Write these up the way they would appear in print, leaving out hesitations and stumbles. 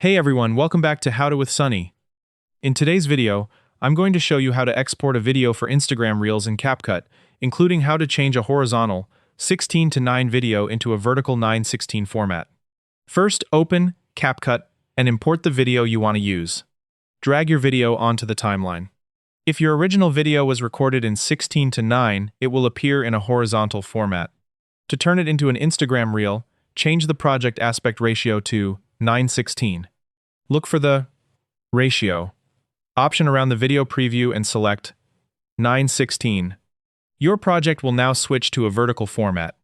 Hey everyone, welcome back to How to with Sunny. In today's video, I'm going to show you how to export a video for Instagram Reels in CapCut, including how to change a horizontal 16:9 video into a vertical 9:16 format. First, open CapCut and import the video you want to use. Drag your video onto the timeline. If your original video was recorded in 16:9, it will appear in a horizontal format. To turn it into an Instagram Reel, change the project aspect ratio to 9:16. Look for the ratio option around the video preview and select 9:16. Your project will now switch to a vertical format.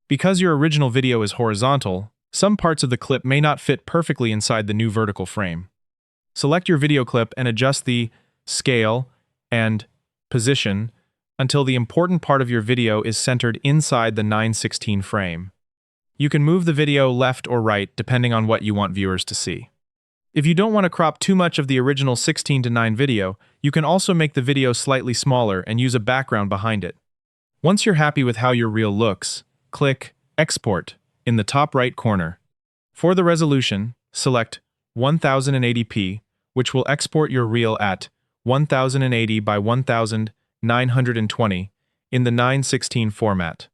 Because your original video is horizontal, some parts of the clip may not fit perfectly inside the new vertical frame. Select your video clip and adjust the scale and position until the important part of your video is centered inside the 9:16 frame. You can move the video left or right depending on what you want viewers to see. If you don't want to crop too much of the original 16:9 video, you can also make the video slightly smaller and use a background behind it. Once you're happy with how your reel looks, click Export in the top right corner. For the resolution, select 1080p, which will export your reel at 1080 by 1920 in the 9:16 format.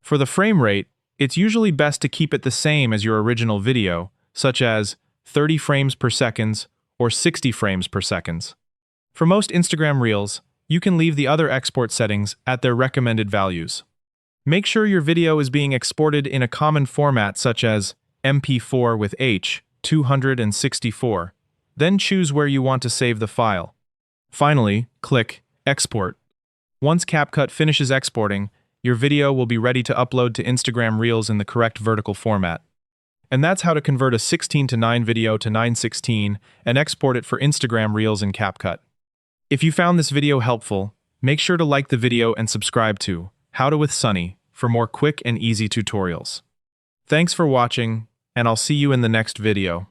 For the frame rate, it's usually best to keep it the same as your original video, such as 30 frames per second or 60 frames per second. For most Instagram Reels, you can leave the other export settings at their recommended values. Make sure your video is being exported in a common format such as MP4 with H.264. Then choose where you want to save the file. Finally, click Export. Once CapCut finishes exporting, your video will be ready to upload to Instagram Reels in the correct vertical format. And that's how to convert a 16:9 video to 9:16 and export it for Instagram Reels in CapCut. If you found this video helpful, make sure to like the video and subscribe to How to with Sunny for more quick and easy tutorials. Thanks for watching, and I'll see you in the next video.